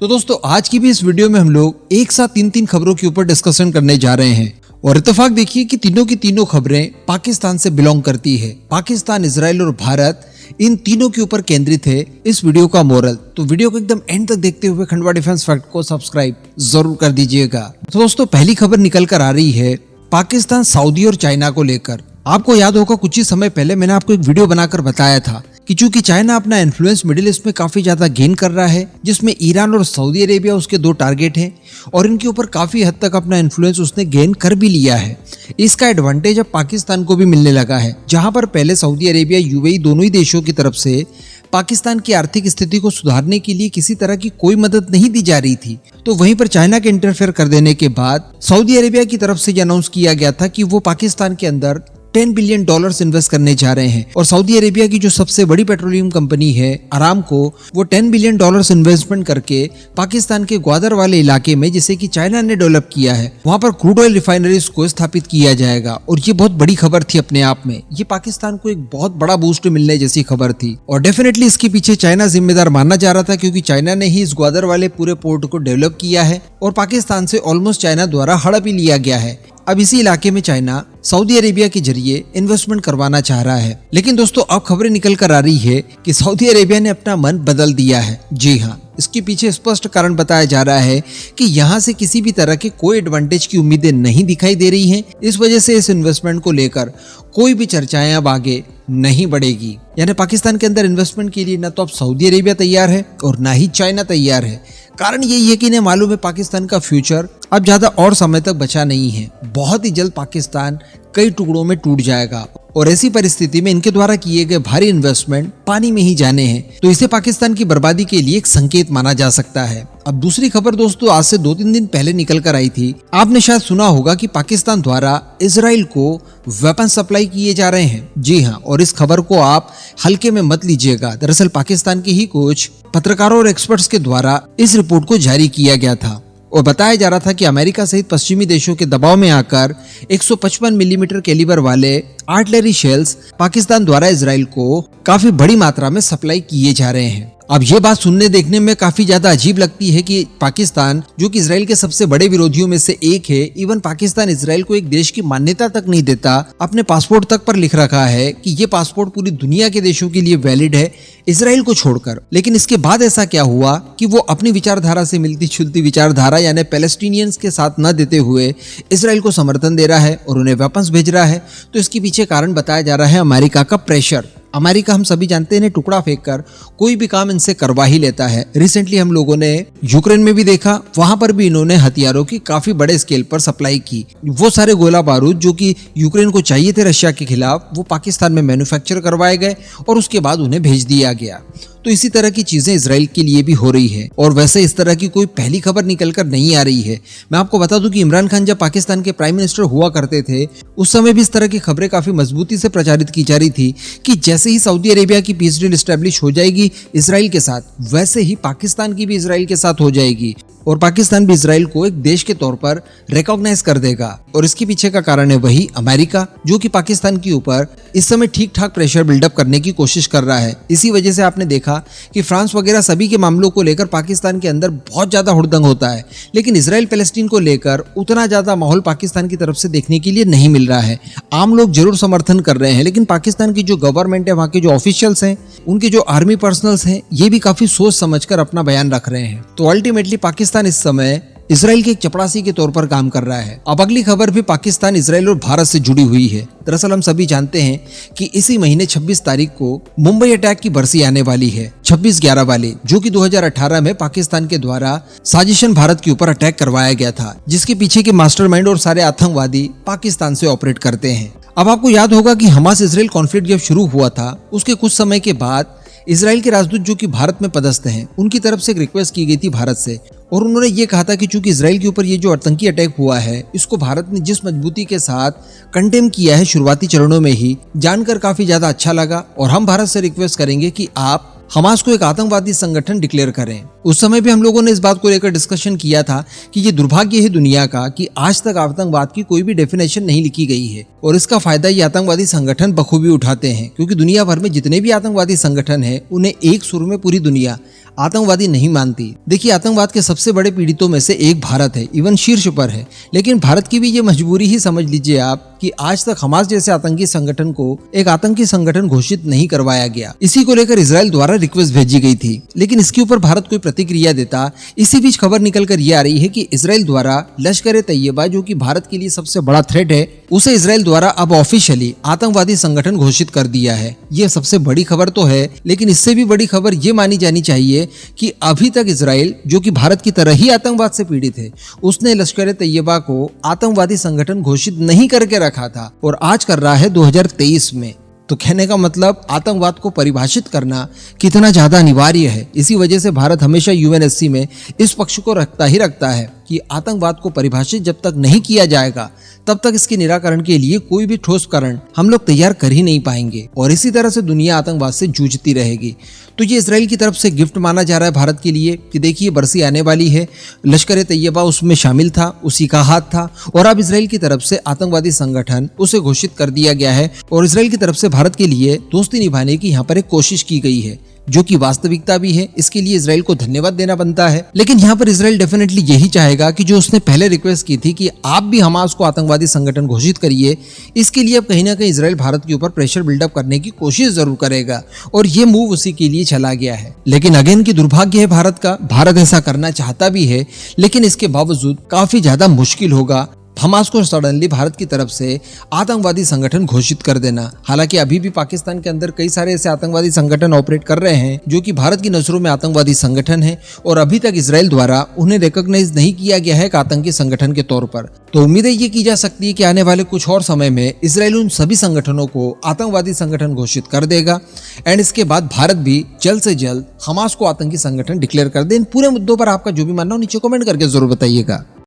तो दोस्तों आज की भी इस वीडियो में हम लोग एक साथ तीन खबरों के ऊपर डिस्कशन करने जा रहे हैं और इत्तेफाक देखिए कि तीनों की तीनों खबरें पाकिस्तान से बिलोंग करती है। पाकिस्तान, इजराइल और भारत इन तीनों के ऊपर केंद्रित है इस वीडियो का मोरल। तो वीडियो को एकदम एंड तक देखते हुए खंडवा डिफेंस फैक्ट को सब्सक्राइब जरूर कर दीजिएगा। तो दोस्तों पहली खबर निकल कर आ रही है पाकिस्तान, सऊदी और चाइना को लेकर। आपको याद होगा कुछ ही समय पहले मैंने आपको एक वीडियो बनाकर बताया था कि चूंकि चाइना अपना इन्फ्लुएंस मिडिल ईस्ट में काफी ज्यादा गेन कर रहा है, जिसमें ईरान और सऊदी अरेबिया उसके दो टारगेट हैं और इनके ऊपर काफी हद तक अपना इन्फ्लुएंस उसने गेन कर भी लिया है। इसका एडवांटेज अब पाकिस्तान को भी मिलने लगा है, जहां पर पहले सऊदी अरेबिया, यूएई दोनों ही देशों की तरफ से पाकिस्तान की आर्थिक स्थिति को सुधारने के लिए किसी तरह की कोई मदद नहीं दी जा रही थी। तो वहीं पर चाइना के इंटरफेयर कर देने के बाद सऊदी अरेबिया की तरफ से अनाउंस किया गया था कि वो पाकिस्तान के अंदर $10 बिलियन इन्वेस्ट करने जा रहे हैं और सऊदी अरेबिया की जो सबसे बड़ी पेट्रोलियम कंपनी है अरामको, वो $10 बिलियन इन्वेस्टमेंट करके पाकिस्तान के ग्वादर वाले इलाके में, जिसे कि चाइना ने डेवलप किया है, वहां पर क्रूड ऑयल रिफाइनरीज को स्थापित किया जाएगा। और ये बहुत बड़ी खबर थी अपने आप में। ये पाकिस्तान को एक बहुत बड़ा बूस्ट मिलने जैसी खबर थी और डेफिनेटली इसके पीछे चाइना जिम्मेदार माना जा रहा था, क्योंकि चाइना ने ही इस ग्वादर वाले पूरे पोर्ट को डेवलप किया है और पाकिस्तान से ऑलमोस्ट चाइना द्वारा हड़प ही लिया गया है। अब इसी इलाके में चाइना सऊदी अरेबिया के जरिए इन्वेस्टमेंट करवाना चाह रहा है। लेकिन दोस्तों अब खबरें निकल कर आ रही है कि सऊदी अरेबिया ने अपना मन बदल दिया है। जी हाँ, इसके पीछे स्पष्ट कारण बताया जा रहा है कि यहाँ से किसी भी तरह के कोई एडवांटेज की उम्मीदें नहीं दिखाई दे रही हैं। इस वजह से इस इन्वेस्टमेंट को लेकर कोई भी चर्चाएं अब आगे नहीं बढ़ेगी। यानी पाकिस्तान के अंदर इन्वेस्टमेंट के लिए न तो अब सऊदी अरेबिया तैयार है और न ही चाइना तैयार है। कारण यही है कि इन्हें मालूम है पाकिस्तान का फ्यूचर अब ज्यादा और समय तक बचा नहीं है। बहुत ही जल्द पाकिस्तान कई टुकड़ों में टूट जाएगा और ऐसी परिस्थिति में इनके द्वारा किए गए भारी इन्वेस्टमेंट पानी में ही जाने हैं। तो इसे पाकिस्तान की बर्बादी के लिए एक संकेत माना जा सकता है। अब दूसरी खबर दोस्तों आज से 2-3 दिन पहले निकल कर आई थी। आपने शायद सुना होगा कि पाकिस्तान द्वारा इजराइल को वेपन सप्लाई किए जा रहे हैं। जी हाँ, और इस खबर को आप हल्के में मत लीजिएगा। दरअसल पाकिस्तान के ही कुछ पत्रकारों और एक्सपर्ट्स के द्वारा इस रिपोर्ट को जारी किया गया था और बताया जा रहा था कि अमेरिका सहित पश्चिमी देशों के दबाव में आकर 155 मिलीमीटर कैलिबर वाले आर्टिलरी शेल्स पाकिस्तान द्वारा इजराइल को काफी बड़ी मात्रा में सप्लाई किए जा रहे हैं। अब ये बात सुनने देखने में काफी ज्यादा अजीब लगती है कि पाकिस्तान, जो कि इजराइल के सबसे बड़े विरोधियों में से एक है, इवन पाकिस्तान इजराइल को एक देश की मान्यता तक नहीं देता। अपने पासपोर्ट तक पर लिख रखा है कि ये पासपोर्ट पूरी दुनिया के देशों के लिए वैलिड है, इजराइल को छोड़कर। लेकिन इसके बाद ऐसा क्या हुआ कि वो अपनी विचारधारा से मिलती जुलती विचारधारा यानी पैलेस्टीनियंस के साथ न देते हुए इजराइल को समर्थन दे रहा है और उन्हें वेपन्स भेज रहा है। तो इसके पीछे कारण बताया जा रहा है अमेरिका का प्रेशर। अमेरिका, हम सभी जानते हैं, टुकड़ा फेंककर कोई भी काम इनसे करवा ही लेता है। रिसेंटली हम लोगों ने यूक्रेन में भी देखा, वहां पर भी इन्होंने हथियारों की काफी बड़े स्केल पर सप्लाई की। वो सारे गोला बारूद जो कि यूक्रेन को चाहिए थे रशिया के खिलाफ, वो पाकिस्तान में मैन्युफैक्चर करवाए गए और उसके बाद उन्हें भेज दिया गया। तो इसी तरह की चीजें इजराइल के लिए भी हो रही है और वैसे इस तरह की कोई पहली खबर निकलकर नहीं आ रही है। मैं आपको बता दूं कि इमरान खान जब पाकिस्तान के प्राइम मिनिस्टर हुआ करते थे, उस समय भी इस तरह की खबरें काफी मजबूती से प्रचारित की जा रही थी कि जैसे ही सऊदी अरेबिया की पीस डील एस्टेब्लिश हो जाएगी इजराइल के साथ, वैसे ही पाकिस्तान की भी इजराइल के साथ हो जाएगी और पाकिस्तान भी इजराइल को एक देश के तौर पर रिकॉग्नाइज कर देगा। और इसके पीछे का कारण है वही अमेरिका, जो कि पाकिस्तान के ऊपर इस समय ठीक ठाक प्रेशर बिल्डअप करने की कोशिश कर रहा है। इसी वजह से आपने देखा कि फ्रांस वगैरह सभी के मामलों को लेकर पाकिस्तान के अंदर बहुत ज्यादा हुड़दंग होता है, लेकिन इजराइल पैलेस्टीन को लेकर उतना ज्यादा माहौल पाकिस्तान की तरफ से देखने के लिए नहीं मिल रहा है। आम लोग जरूर समर्थन कर रहे हैं, लेकिन पाकिस्तान की जो गवर्नमेंट है, वहाँ के जो ऑफिशियल्स हैं, उनके जो आर्मी पर्सनल्स हैं, ये भी काफी सोच समझकर अपना बयान रख रहे हैं। तो अल्टीमेटली पाकिस्तान इस समय इजराइल के एक चपरासी के तौर पर काम कर रहा है। अब अगली खबर भी पाकिस्तान, इजराइल और भारत से जुड़ी हुई है। दरअसल हम सभी जानते हैं कि इसी महीने 26 तारीख को मुंबई अटैक की बरसी आने वाली है, 26/11 वाली, जो कि 2018 में पाकिस्तान के द्वारा साजिशन भारत के ऊपर अटैक करवाया गया था, जिसके पीछे के मास्टरमाइंड और सारे आतंकवादी पाकिस्तान से ऑपरेट करते हैं। अब आपको याद होगा कि हमास इजराइल कॉन्फ्लिक्ट जब शुरू हुआ था, उसके कुछ समय के बाद इजराइल के राजदूत जो कि भारत में पदस्थ हैं, उनकी तरफ से एक रिक्वेस्ट की गई थी भारत से और उन्होंने ये कहा था कि चूंकि इजराइल के ऊपर ये जो आतंकी अटैक हुआ है, इसको भारत ने जिस मजबूती के साथ कंडेम किया है शुरुआती चरणों में ही, जानकर काफी ज्यादा अच्छा लगा और हम भारत से रिक्वेस्ट करेंगे कि आप हमास को एक आतंकवादी संगठन डिक्लेयर करें। उस समय भी हम लोगों ने इस बात को लेकर डिस्कशन किया था कि ये दुर्भाग्य है दुनिया का कि आज तक आतंकवाद की कोई भी डेफिनेशन नहीं लिखी गई है और इसका फायदा ये आतंकवादी संगठन बखूबी उठाते हैं, क्योंकि दुनिया भर में जितने भी आतंकवादी संगठन हैं उन्हें एक सुर में पूरी दुनिया आतंकवादी नहीं मानती। देखिए, आतंकवाद के सबसे बड़े पीड़ितों में से एक भारत है, इवन शीर्ष पर है। लेकिन भारत की भी ये मजबूरी ही समझ लीजिए आप कि आज तक हमास जैसे आतंकी संगठन को एक आतंकी संगठन घोषित नहीं करवाया गया। इसी को लेकर इजराइल द्वारा रिक्वेस्ट भेजी गई थी, लेकिन इसके ऊपर भारत कोई प्रतिक्रिया देता। इसी बीच खबर निकल कर ये आ रही है कि इजराइल द्वारा लश्कर ए तैयबा, जो कि भारत के लिए सबसे बड़ा थ्रेट है, उसे इजराइल द्वारा अब ऑफिशियली आतंकवादी संगठन घोषित कर दिया है। ये सबसे बड़ी खबर तो है, लेकिन इससे भी बड़ी खबर ये मानी जानी चाहिए कि अभी तक इजराइल, जो कि भारत की तरह ही आतंकवाद से पीड़ित है, उसने लश्कर ए तैयबा को आतंकवादी संगठन घोषित नहीं करके रखा था और आज कर रहा है 2023 में। तो कहने का मतलब आतंकवाद को परिभाषित करना कितना ज्यादा अनिवार्य है। इसी वजह से भारत हमेशा यूएनएससी में इस पक्ष को रखता ही रखता है कि आतंकवाद को परिभाषित जब तक नहीं किया जाएगा तब तक इसके निराकरण के लिए कोई भी ठोस कारण हम लोग तैयार कर ही नहीं पाएंगे और इसी तरह से दुनिया आतंकवाद से जूझती रहेगी। तो ये इजराइल की तरफ से गिफ्ट माना जा रहा है भारत के लिए कि देखिए बरसी आने वाली है, लश्कर ए तैयबा उसमें शामिल था, उसी का हाथ था और अब इजराइल की तरफ से आतंकवादी संगठन उसे घोषित कर दिया गया है और इजराइल की तरफ से भारत के लिए दोस्ती निभाने की यहाँ पर एक कोशिश की गई है, जो कि वास्तविकता भी है। इसके लिए इजराइल को धन्यवाद देना बनता है। लेकिन यहाँ पर इजराइल डेफिनेटली यही चाहेगा कि जो उसने पहले रिक्वेस्ट की थी कि आप भी हमास को आतंकवादी संगठन घोषित करिए, इसके लिए अब कहीं ना कहीं इजराइल भारत के ऊपर प्रेशर बिल्डअप करने की कोशिश जरूर करेगा और ये मूव उसी के लिए चला गया है। लेकिन अगेन की दुर्भाग्य है भारत का, भारत ऐसा करना चाहता भी है, लेकिन इसके बावजूद काफी ज्यादा मुश्किल होगा हमास को सडनली भारत की तरफ से आतंकवादी संगठन घोषित कर देना। हालांकि अभी भी पाकिस्तान के अंदर कई सारे ऐसे आतंकवादी संगठन ऑपरेट कर रहे हैं जो कि भारत की नजरों में आतंकवादी संगठन है और अभी तक इजराइल द्वारा उन्हें रिकॉग्नाइज नहीं किया गया है एक आतंकी संगठन के तौर पर। तो उम्मीदें ये की जा सकती है कि आने वाले कुछ और समय में इजराइल उन सभी संगठनों को आतंकवादी संगठन घोषित कर देगा एंड इसके बाद भारत भी जल्द से जल्द हमास को आतंकी संगठन डिक्लेयर कर दे। इन पूरे मुद्दों पर आपका जो भी मानना हो नीचे कमेंट करके जरूर बताइएगा।